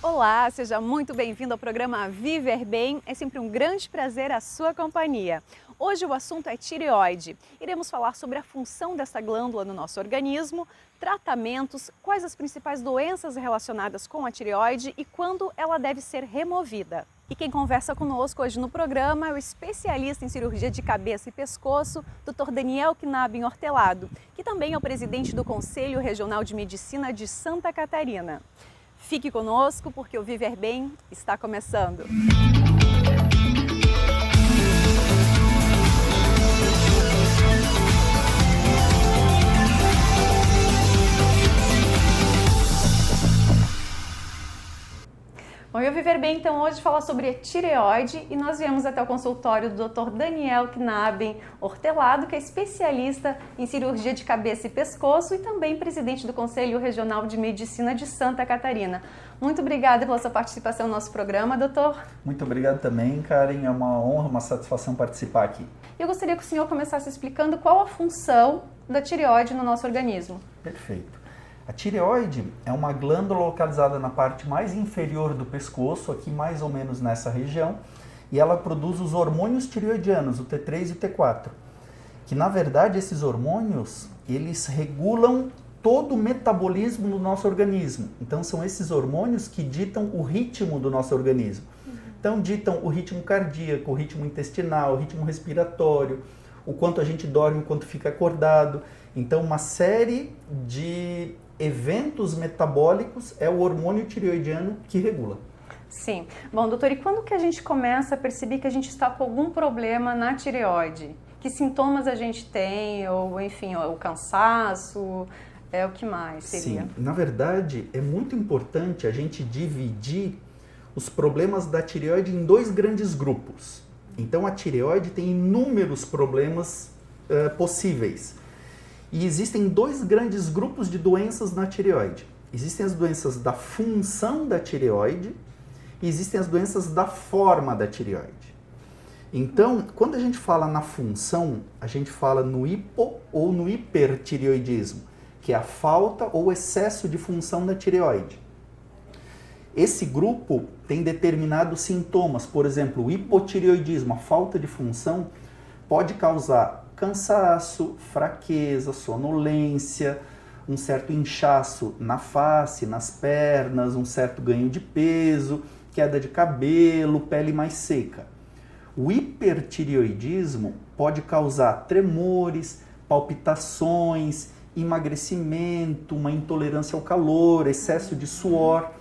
Olá, seja muito bem-vindo ao programa Viver Bem. É sempre um grande prazer a sua companhia. Hoje o assunto é tireoide. Iremos falar sobre a função dessa glândula no nosso organismo, tratamentos, quais as principais doenças relacionadas com a tireoide e quando ela deve ser removida. E quem conversa conosco hoje no programa é o especialista em cirurgia de cabeça e pescoço, Dr. Daniel Knabben Hortelado, que também é o presidente do Conselho Regional de Medicina de Santa Catarina. Fique conosco porque o Viver Bem está começando. Bom, eu Viver Bem, então, hoje falar sobre a tireoide e nós viemos até o consultório do Dr. Daniel Knabben Hortelado, que é especialista em cirurgia de cabeça e pescoço e também presidente do Conselho Regional de Medicina de Santa Catarina. Muito obrigada pela sua participação no nosso programa, doutor. Muito obrigado também, Karen. É uma honra, uma satisfação participar aqui. Eu gostaria que o senhor começasse explicando qual a função da tireoide no nosso organismo. Perfeito. A tireoide é uma glândula localizada na parte mais inferior do pescoço, aqui mais ou menos nessa região, e ela produz os hormônios tireoidianos, o T3 e o T4, que na verdade esses hormônios, eles regulam todo o metabolismo do nosso organismo. Então são esses hormônios que ditam o ritmo do nosso organismo. Então ditam o ritmo cardíaco, o ritmo intestinal, o ritmo respiratório, o quanto a gente dorme, o quanto fica acordado. Então uma série de eventos metabólicos é o hormônio tireoidiano que regula. Sim. Bom, doutor, e quando que a gente começa a perceber que a gente está com algum problema na tireoide? Que sintomas a gente tem? Ou, enfim, o cansaço, o que mais seria? Sim, na verdade, é muito importante a gente dividir os problemas da tireoide em dois grandes grupos. Então, a tireoide tem inúmeros problemas possíveis. E existem dois grandes grupos de doenças na tireoide. Existem as doenças da função da tireoide e existem as doenças da forma da tireoide. Então, quando a gente fala na função, a gente fala no hipo ou no hipertireoidismo, que é a falta ou excesso de função da tireoide. Esse grupo tem determinados sintomas, por exemplo, o hipotireoidismo, a falta de função, pode causar cansaço, fraqueza, sonolência, um certo inchaço na face, nas pernas, um certo ganho de peso, queda de cabelo, pele mais seca. O hipertireoidismo pode causar tremores, palpitações, emagrecimento, uma intolerância ao calor, excesso de suor.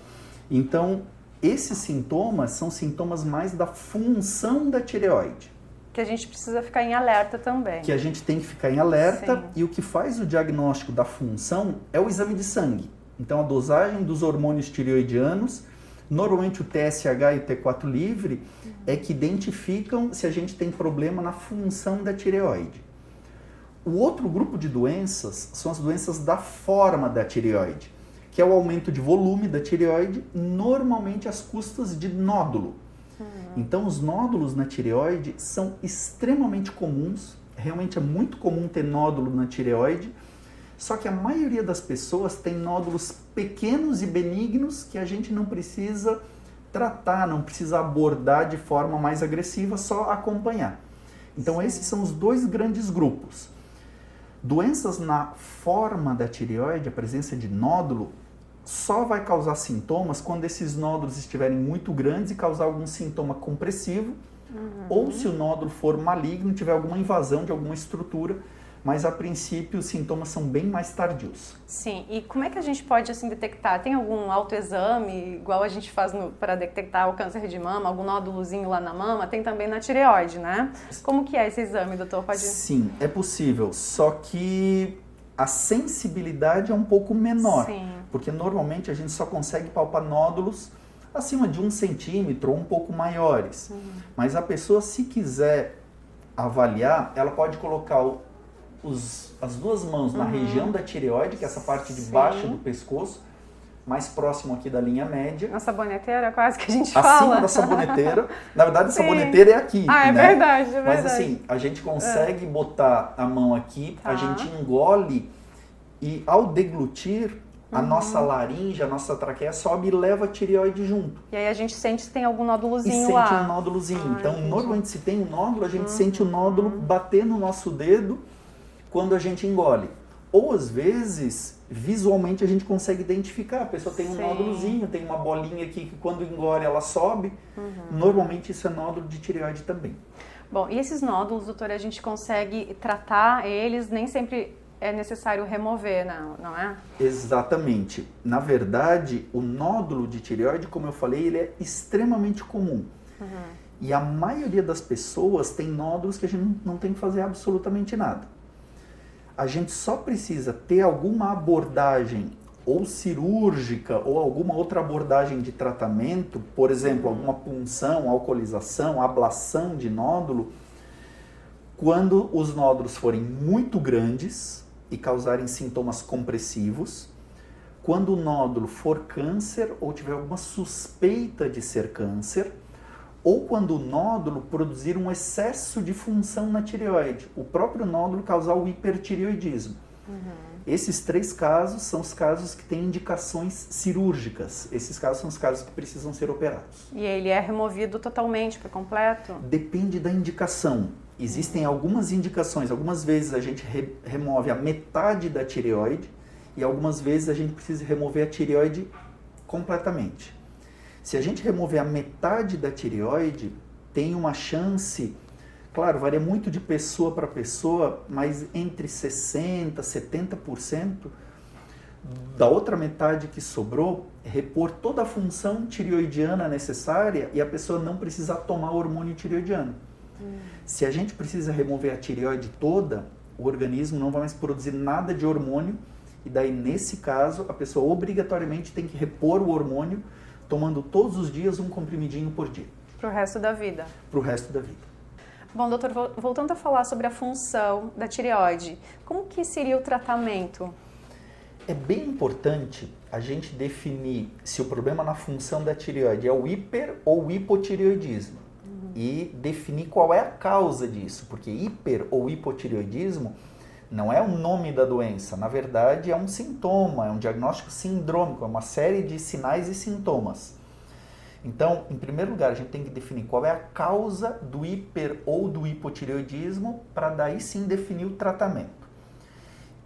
Então, esses sintomas são sintomas mais da função da tireoide. Que a gente precisa ficar em alerta também. Que a gente tem que ficar em alerta. Sim. E o que faz o diagnóstico da função é o exame de sangue. Então a dosagem dos hormônios tireoidianos, normalmente o TSH e o T4 livre, é que identificam se a gente tem problema na função da tireoide. O outro grupo de doenças são as doenças da forma da tireoide, que é o aumento de volume da tireoide, normalmente às custas de nódulo. Então, os nódulos na tireoide são extremamente comuns, realmente é muito comum ter nódulo na tireoide, só que a maioria das pessoas tem nódulos pequenos e benignos que a gente não precisa tratar, não precisa abordar de forma mais agressiva, só acompanhar. Então, esses são os dois grandes grupos. Doenças na forma da tireoide, a presença de nódulo, só vai causar sintomas quando esses nódulos estiverem muito grandes e causar algum sintoma compressivo, ou se o nódulo for maligno, tiver alguma invasão de alguma estrutura, mas a princípio os sintomas são bem mais tardios. Sim, e como é que a gente pode assim detectar? Tem algum autoexame, igual a gente faz para detectar o câncer de mama, algum nódulozinho lá na mama? Tem também na tireoide, né? Como que é esse exame, doutor? Pode... Sim, é possível, só que a sensibilidade é um pouco menor. Sim. Porque normalmente a gente só consegue palpar nódulos acima de 1 centímetro ou um pouco maiores. Mas a pessoa, se quiser avaliar, ela pode colocar as duas mãos na região da tireoide, que é essa parte de baixo do pescoço, mais próximo aqui da linha média. Na saboneteira, quase que a gente fala. Acima da saboneteira. Na verdade, a saboneteira é aqui, é né? verdade, é verdade. Mas assim, a gente consegue botar a mão aqui, a gente engole e ao deglutir, a nossa laringe, a nossa traqueia sobe e leva a tireoide junto. E aí a gente sente se tem algum nódulozinho lá. E sente lá. um nódulozinho. Então, entendi. Normalmente se tem um nódulo, a gente sente o nódulo bater no nosso dedo quando a gente engole. Ou às vezes, visualmente a gente consegue identificar. A pessoa tem um nódulozinho, tem uma bolinha aqui que quando engole ela sobe. Normalmente isso é nódulo de tireoide também. Bom, e esses nódulos, doutora, a gente consegue tratar eles, nem sempre é necessário remover, não é? Exatamente. Na verdade, o nódulo de tireoide, como eu falei, ele é extremamente comum. E a maioria das pessoas tem nódulos que a gente não tem que fazer absolutamente nada. A gente só precisa ter alguma abordagem ou cirúrgica ou alguma outra abordagem de tratamento, por exemplo, alguma punção, alcoolização, ablação de nódulo, quando os nódulos forem muito grandes e causarem sintomas compressivos, quando o nódulo for câncer ou tiver alguma suspeita de ser câncer, ou quando o nódulo produzir um excesso de função na tireoide, o próprio nódulo causar o hipertireoidismo. Esses 3 casos são os casos que têm indicações cirúrgicas. Esses casos são os casos que precisam ser operados. E ele é removido totalmente, por completo? Depende da indicação. Existem algumas indicações. Algumas vezes a gente remove a metade da tireoide e algumas vezes a gente precisa remover a tireoide completamente. Se a gente remover a metade da tireoide, tem uma chance... Claro, varia muito de pessoa para pessoa, mas entre 60% e 70% da outra metade que sobrou, repor toda a função tireoidiana necessária e a pessoa não precisar tomar hormônio tireoidiano. Se a gente precisa remover a tireoide toda, o organismo não vai mais produzir nada de hormônio e daí, nesse caso, a pessoa obrigatoriamente tem que repor o hormônio tomando todos os dias um comprimidinho por dia. Para o resto da vida? Para o resto da vida. Bom, doutor, voltando a falar sobre a função da tireoide, como que seria o tratamento? É bem importante a gente definir se o problema na função da tireoide é o hiper ou hipotireoidismo. E definir qual é a causa disso, porque hiper ou hipotireoidismo não é o nome da doença, na verdade é um sintoma, é um diagnóstico sindrômico, é uma série de sinais e sintomas. Então, em primeiro lugar, a gente tem que definir qual é a causa do hiper ou do hipotireoidismo para daí sim definir o tratamento.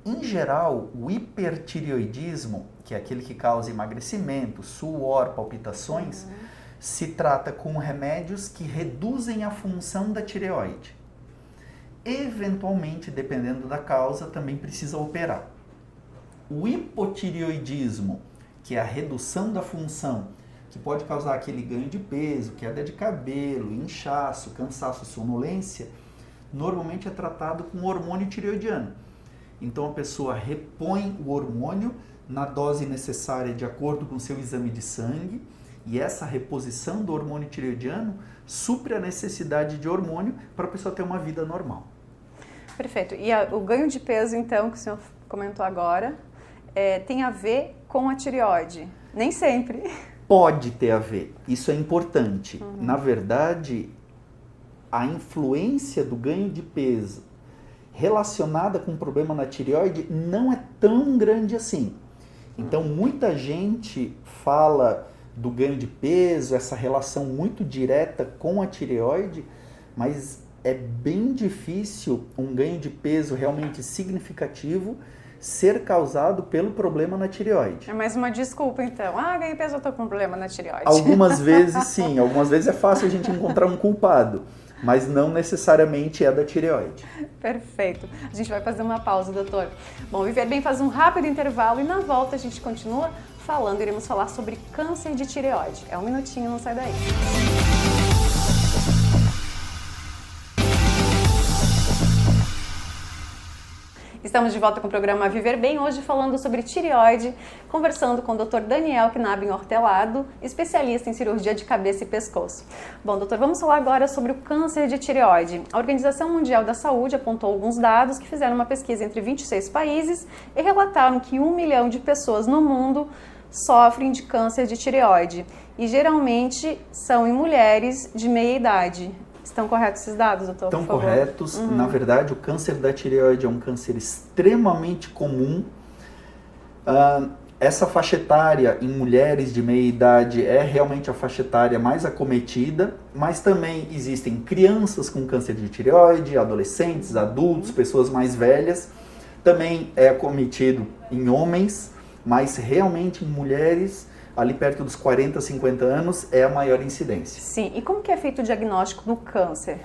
Em geral, o hipertireoidismo, que é aquele que causa emagrecimento, suor, palpitações, se trata com remédios que reduzem a função da tireoide. Eventualmente, dependendo da causa, também precisa operar. O hipotireoidismo, que é a redução da função, que pode causar aquele ganho de peso, queda de cabelo, inchaço, cansaço, sonolência, normalmente é tratado com hormônio tireoidiano. Então a pessoa repõe o hormônio na dose necessária de acordo com o seu exame de sangue e essa reposição do hormônio tireoidiano supre a necessidade de hormônio para a pessoa ter uma vida normal. Perfeito. E o ganho de peso, então, que o senhor comentou agora, tem a ver com a tireoide? Nem sempre. Pode ter a ver, isso é importante. Na verdade, a influência do ganho de peso relacionada com o problema na tireoide não é tão grande assim. Então, muita gente fala do ganho de peso, essa relação muito direta com a tireoide, mas é bem difícil um ganho de peso realmente significativo ser causado pelo problema na tireoide. É mais uma desculpa, então. Ganhei peso, eu tô com problema na tireoide. Algumas vezes sim, algumas vezes é fácil a gente encontrar um culpado, mas não necessariamente é da tireoide. Perfeito. A gente vai fazer uma pausa, doutor. Bom, Viver Bem faz um rápido intervalo e na volta a gente continua falando, iremos falar sobre câncer de tireoide. É um minutinho, não sai daí. Estamos de volta com o programa Viver Bem, hoje falando sobre tireoide, conversando com o Dr. Daniel Knaben Hortelado, especialista em cirurgia de cabeça e pescoço. Bom, doutor, vamos falar agora sobre o câncer de tireoide. A Organização Mundial da Saúde apontou alguns dados que fizeram uma pesquisa entre 26 países e relataram que 1 milhão de pessoas no mundo sofrem de câncer de tireoide e geralmente são em mulheres de meia idade. Estão corretos esses dados, doutor? Estão corretos. Na verdade, o câncer da tireoide é um câncer extremamente comum. Essa faixa etária em mulheres de meia idade é realmente a faixa etária mais acometida, mas também existem crianças com câncer de tireoide, adolescentes, adultos, pessoas mais velhas. Também é acometido em homens, mas realmente em mulheres, ali perto dos 40, 50 anos, é a maior incidência. Sim, e como que é feito o diagnóstico no câncer?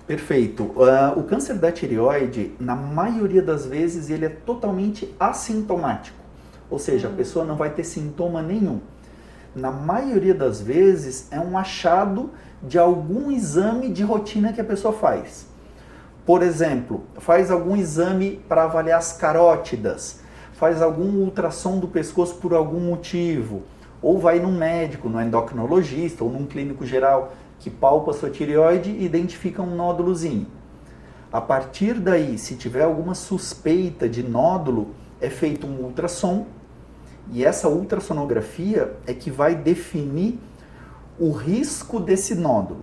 Perfeito. O câncer da tireoide, na maioria das vezes, ele é totalmente assintomático. Ou seja, a pessoa não vai ter sintoma nenhum. Na maioria das vezes, é um achado de algum exame de rotina que a pessoa faz. Por exemplo, faz algum exame para avaliar as carótidas, faz algum ultrassom do pescoço por algum motivo, ou vai num médico, no endocrinologista ou num clínico geral que palpa sua tireoide e identifica um nódulozinho. A partir daí, se tiver alguma suspeita de nódulo, é feito um ultrassom, e essa ultrassonografia é que vai definir o risco desse nódulo.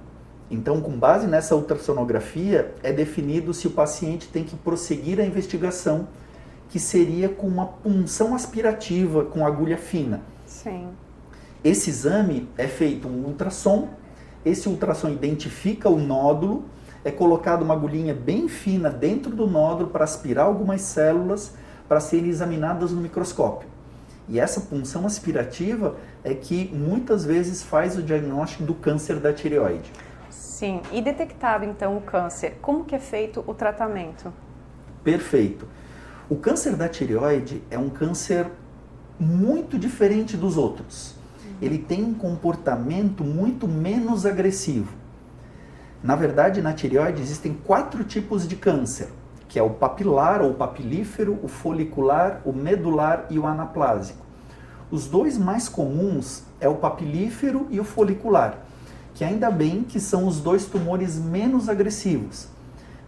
Então, com base nessa ultrassonografia, é definido se o paciente tem que prosseguir a investigação, que seria com uma punção aspirativa com agulha fina. Sim. Esse exame é feito um ultrassom, esse ultrassom identifica o nódulo, é colocada uma agulhinha bem fina dentro do nódulo para aspirar algumas células para serem examinadas no microscópio. E essa punção aspirativa é que muitas vezes faz o diagnóstico do câncer da tireoide. Sim, e detectado então o câncer, como que é feito o tratamento? Perfeito. O câncer da tireoide é um câncer muito diferente dos outros. Ele tem um comportamento muito menos agressivo. Na verdade, na tireoide existem 4 tipos de câncer, que é o papilar ou papilífero, o folicular, o medular e o anaplásico. Os 2 mais comuns é o papilífero e o folicular, que ainda bem que são os 2 tumores menos agressivos.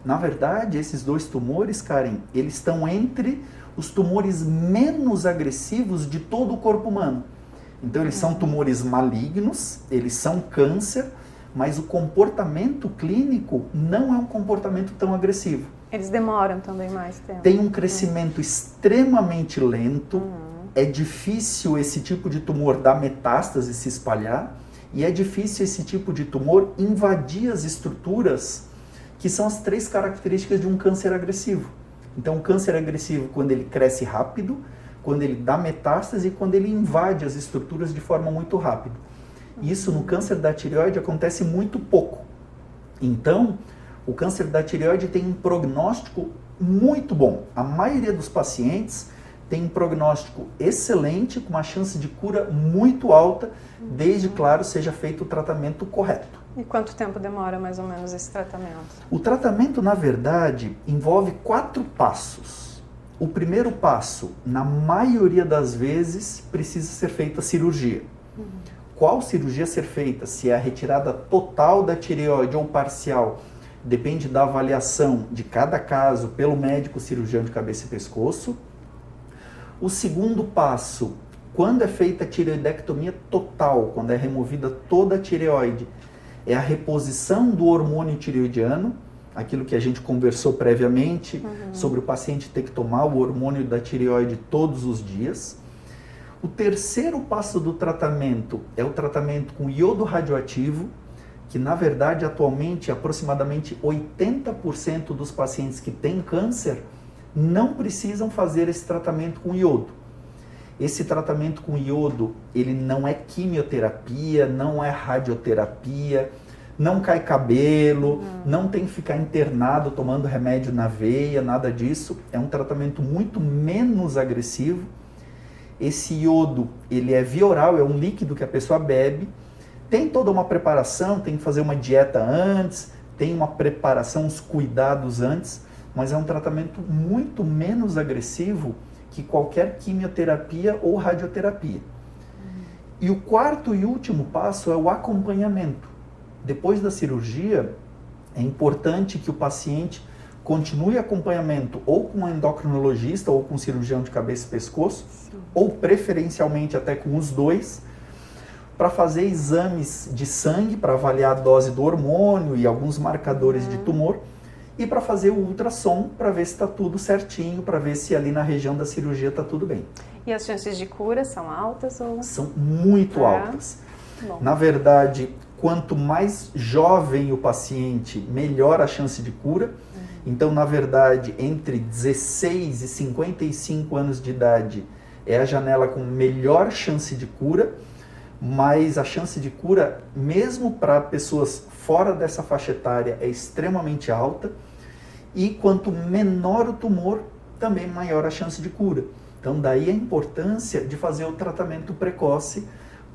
Na verdade, esses 2 tumores, Karen, eles estão entre os tumores menos agressivos de todo o corpo humano. Então, eles são tumores malignos, eles são câncer, mas o comportamento clínico não é um comportamento tão agressivo. Eles demoram também mais tempo. Tem um crescimento extremamente lento, é difícil esse tipo de tumor dar metástase e se espalhar, e é difícil esse tipo de tumor invadir as estruturas, que são as 3 características de um câncer agressivo. Então, o câncer agressivo, quando ele cresce rápido, quando ele dá metástase e quando ele invade as estruturas de forma muito rápida. Isso no câncer da tireoide acontece muito pouco. Então, o câncer da tireoide tem um prognóstico muito bom. A maioria dos pacientes tem um prognóstico excelente, com uma chance de cura muito alta, desde, claro, seja feito o tratamento correto. E quanto tempo demora mais ou menos esse tratamento? O tratamento, na verdade, envolve 4 passos. O primeiro passo, na maioria das vezes, precisa ser feita a cirurgia. Qual cirurgia ser feita? Se é a retirada total da tireoide ou parcial, depende da avaliação de cada caso pelo médico cirurgião de cabeça e pescoço. O segundo passo, quando é feita a tireoidectomia total, quando é removida toda a tireoide, é a reposição do hormônio tireoidiano, aquilo que a gente conversou previamente, sobre o paciente ter que tomar o hormônio da tireoide todos os dias. O terceiro passo do tratamento é o tratamento com iodo radioativo, que na verdade atualmente aproximadamente 80% dos pacientes que têm câncer não precisam fazer esse tratamento com iodo. Esse tratamento com iodo, ele não é quimioterapia, não é radioterapia, não cai cabelo, não tem que ficar internado tomando remédio na veia, nada disso. É um tratamento muito menos agressivo. Esse iodo, ele é via oral, é um líquido que a pessoa bebe. Tem toda uma preparação, tem que fazer uma dieta antes, tem uma preparação, uns cuidados antes, mas é um tratamento muito menos agressivo que qualquer quimioterapia ou radioterapia. E o quarto e último passo é o acompanhamento. Depois da cirurgia, é importante que o paciente continue acompanhamento ou com um endocrinologista ou com um cirurgião de cabeça e pescoço, ou preferencialmente até com os 2, para fazer exames de sangue, para avaliar a dose do hormônio e alguns marcadores de tumor, e para fazer o ultrassom para ver se está tudo certinho, para ver se ali na região da cirurgia está tudo bem. E as chances de cura são altas ou? São muito altas. Bom. Na verdade, quanto mais jovem o paciente, melhor a chance de cura. Então, na verdade, entre 16 e 55 anos de idade é a janela com melhor chance de cura, mas a chance de cura, mesmo para pessoas fora dessa faixa etária, é extremamente alta. E quanto menor o tumor, também maior a chance de cura. Então, daí a importância de fazer o tratamento precoce.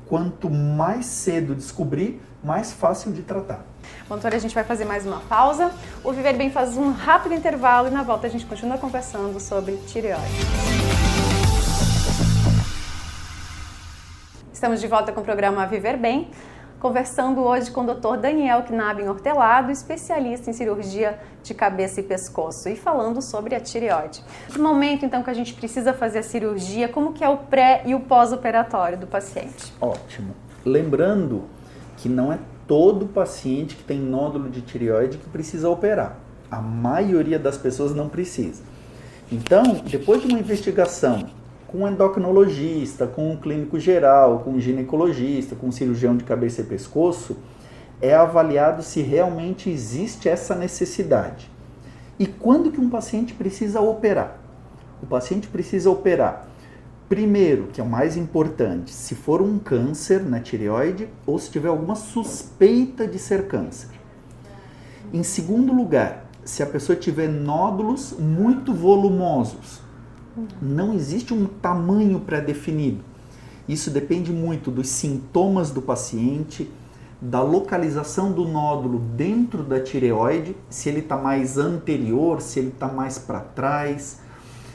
Quanto mais cedo descobrir, mais fácil de tratar. Bom, doutora, a gente vai fazer mais uma pausa. O Viver Bem faz um rápido intervalo e na volta a gente continua conversando sobre tireoide. Estamos de volta com o programa Viver Bem, conversando hoje com o Dr. Daniel Knaben Hortelado, especialista em cirurgia de cabeça e pescoço, e falando sobre a tireoide. No momento, então, que a gente precisa fazer a cirurgia, como que é o pré e o pós-operatório do paciente? Ótimo. Lembrando que não é todo paciente que tem nódulo de tireoide que precisa operar. A maioria das pessoas não precisa. Então, depois de uma investigação com um endocrinologista, com um clínico geral, com um ginecologista, com um cirurgião de cabeça e pescoço, é avaliado se realmente existe essa necessidade. E quando que um paciente precisa operar? O paciente precisa operar, primeiro, que é o mais importante, se for um câncer na tireoide ou se tiver alguma suspeita de ser câncer. Em segundo lugar, se a pessoa tiver nódulos muito volumosos. Não existe um tamanho pré-definido. Isso depende muito dos sintomas do paciente, da localização do nódulo dentro da tireoide, se ele está mais anterior, se ele está mais para trás,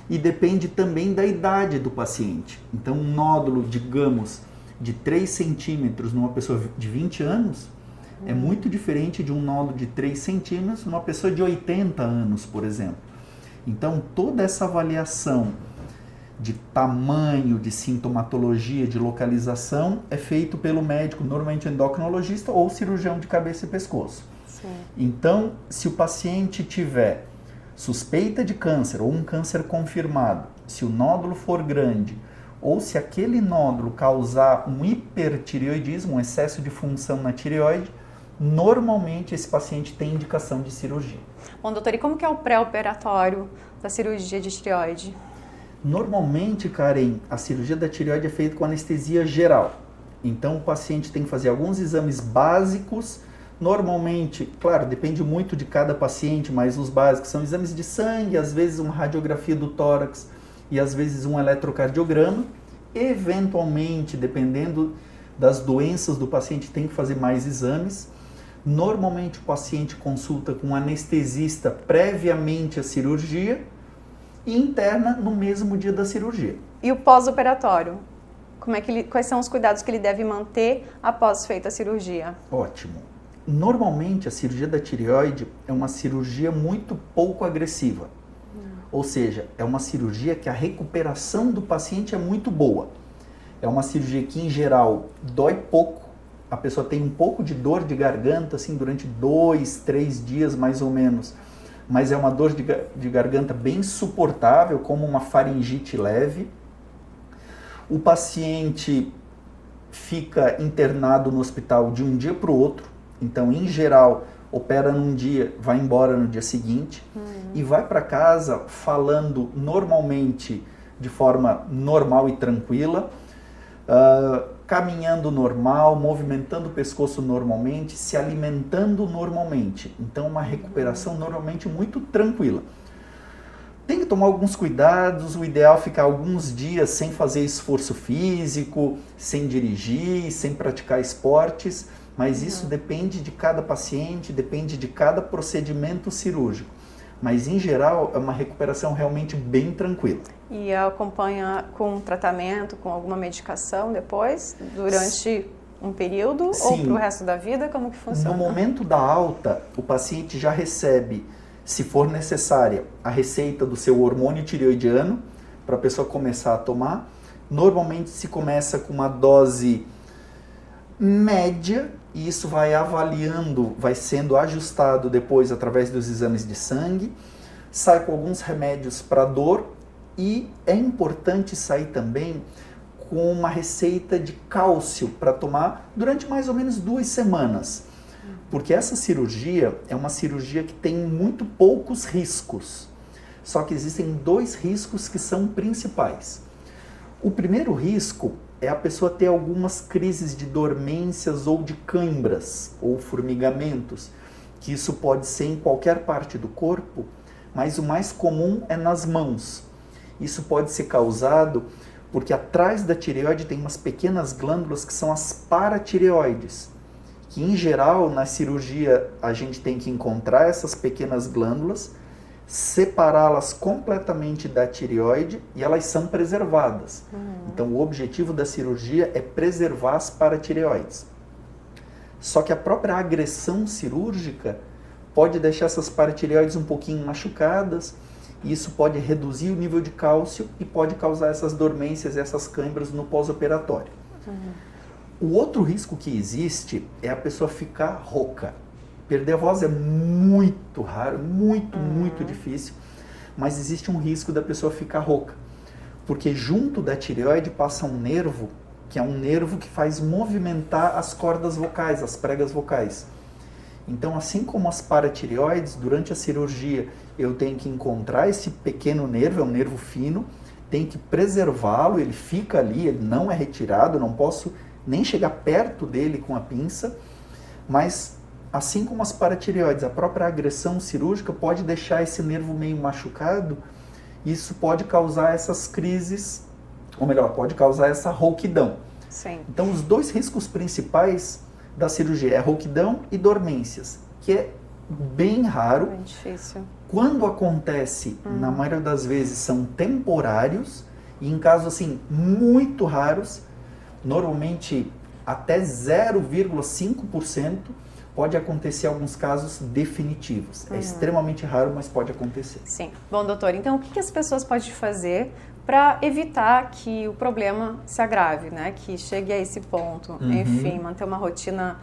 e depende também da idade do paciente. Então, um nódulo, digamos, de 3 centímetros numa pessoa de 20 anos é muito diferente de um nódulo de 3 centímetros numa pessoa de 80 anos, por exemplo. Então, toda essa avaliação de tamanho, de sintomatologia, de localização é feito pelo médico, normalmente endocrinologista ou cirurgião de cabeça e pescoço. Sim. Então, se o paciente tiver suspeita de câncer ou um câncer confirmado, se o nódulo for grande ou se aquele nódulo causar um hipertireoidismo, um excesso de função na tireoide, normalmente esse paciente tem indicação de cirurgia. Bom, doutor, e como que é o pré-operatório da cirurgia de tireoide? Normalmente, Karen, a cirurgia da tireoide é feita com anestesia geral. Então, o paciente tem que fazer alguns exames básicos. Normalmente, claro, depende muito de cada paciente, mas os básicos são exames de sangue, às vezes uma radiografia do tórax e às vezes um eletrocardiograma. Eventualmente, dependendo das doenças do paciente, tem que fazer mais exames. Normalmente, o paciente consulta com um anestesista previamente à cirurgia e interna no mesmo dia da cirurgia. E o pós-operatório? Quais são os cuidados que ele deve manter após feita a cirurgia? Ótimo. Normalmente, a cirurgia da tireoide é uma cirurgia muito pouco agressiva. Ou seja, é uma cirurgia que a recuperação do paciente é muito boa. É uma cirurgia que, em geral, dói pouco. A pessoa tem um pouco de dor de garganta, assim, durante 2, 3 dias, mais ou menos. Mas é uma dor de garganta bem suportável, como uma faringite leve. O paciente fica internado no hospital de um dia para o outro. Então, em geral, opera num dia, vai embora no dia seguinte e vai para casa falando normalmente, de forma normal e tranquila, caminhando normal, movimentando o pescoço normalmente, se alimentando normalmente. Então, uma recuperação normalmente muito tranquila. Tem que tomar alguns cuidados, o ideal é ficar alguns dias sem fazer esforço físico, sem dirigir, sem praticar esportes, mas isso depende de cada paciente, depende de cada procedimento cirúrgico. Mas, em geral, é uma recuperação realmente bem tranquila. E acompanha com tratamento, com alguma medicação depois, durante um período? Sim. Ou para o resto da vida? Como que funciona? No momento da alta, o paciente já recebe, se for necessária, a receita do seu hormônio tireoidiano para a pessoa começar a tomar. Normalmente se começa com uma dose média e isso vai avaliando, vai sendo ajustado depois através dos exames de sangue. Sai com alguns remédios para dor E é importante sair também com uma receita de cálcio para tomar durante mais ou menos 2 semanas. Porque essa cirurgia é uma cirurgia que tem muito poucos riscos. Só que existem 2 riscos que são principais. O primeiro risco é a pessoa ter algumas crises de dormências ou de cãibras ou formigamentos, que isso pode ser em qualquer parte do corpo, mas o mais comum é nas mãos. Isso pode ser causado porque atrás da tireoide tem umas pequenas glândulas que são as paratireoides, que em geral na cirurgia a gente tem que encontrar essas pequenas glândulas, separá-las completamente da tireoide e elas são preservadas. Então o objetivo da cirurgia é preservar as paratireoides. Só que a própria agressão cirúrgica pode deixar essas paratireoides um pouquinho machucadas, e isso pode reduzir o nível de cálcio e pode causar essas dormências e essas câimbras no pós-operatório. O outro risco que existe é a pessoa ficar rouca. Perder a voz é muito raro, muito difícil, mas existe um risco da pessoa ficar rouca, porque junto da tireoide passa um nervo, que é um nervo que faz movimentar as cordas vocais, as pregas vocais. Então, assim como as paratireoides, durante a cirurgia eu tenho que encontrar esse pequeno nervo, é um nervo fino, tenho que preservá-lo, ele fica ali, ele não é retirado, eu não posso nem chegar perto dele com a pinça, mas assim como as paratireoides, a própria agressão cirúrgica pode deixar esse nervo meio machucado, e isso pode causar essas crises, ou melhor, pode causar essa rouquidão. Sim. Então, os 2 riscos principais da cirurgia é rouquidão e dormências, que é bem raro. É difícil. Quando acontece, na maioria das vezes, são temporários, e em casos assim, muito raros, normalmente até 0,5%, pode acontecer alguns casos definitivos. É extremamente raro, mas pode acontecer. Sim. Bom, doutor, então o que as pessoas podem fazer para evitar que o problema se agrave, né? Que chegue a esse ponto? Enfim, manter uma rotina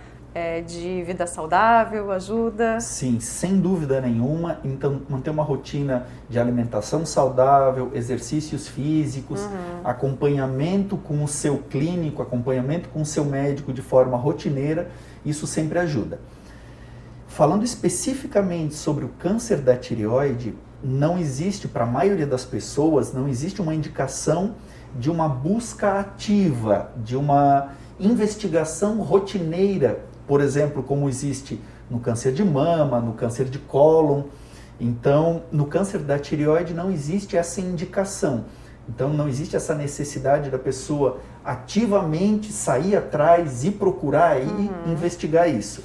de vida saudável ajuda? Sim, sem dúvida nenhuma. Então, manter uma rotina de alimentação saudável, exercícios físicos, acompanhamento com o seu clínico, acompanhamento com o seu médico de forma rotineira, isso sempre ajuda. Falando especificamente sobre o câncer da tireoide, não existe, para a maioria das pessoas, não existe uma indicação de uma busca ativa, de uma investigação rotineira, por exemplo, como existe no câncer de mama, no câncer de cólon. Então, no câncer da tireoide não existe essa indicação. Então, não existe essa necessidade da pessoa ativamente sair atrás e procurar e investigar isso.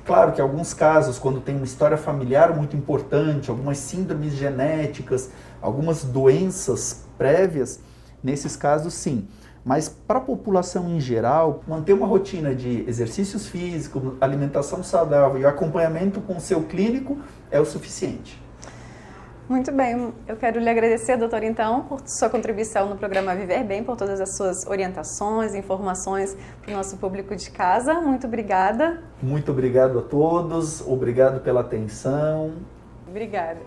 Claro que em alguns casos, quando tem uma história familiar muito importante, algumas síndromes genéticas, algumas doenças prévias, nesses casos sim. Mas para a população em geral, manter uma rotina de exercícios físicos, alimentação saudável e acompanhamento com o seu clínico é o suficiente. Muito bem, eu quero lhe agradecer, doutor, então, por sua contribuição no programa Viver Bem, por todas as suas orientações, informações para o nosso público de casa. Muito obrigada. Muito obrigado a todos, obrigado pela atenção. Obrigada.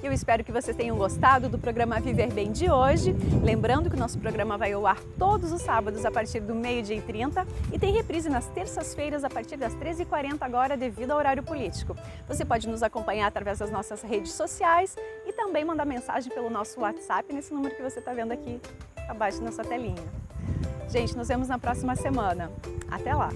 Eu espero que vocês tenham gostado do programa Viver Bem de hoje. Lembrando que o nosso programa vai ao ar todos os sábados a partir do 12h30 e tem reprise nas terças-feiras a partir das 13h40 agora devido ao horário político. Você pode nos acompanhar através das nossas redes sociais e também mandar mensagem pelo nosso WhatsApp nesse número que você está vendo aqui abaixo na sua telinha. Gente, nos vemos na próxima semana. Até lá!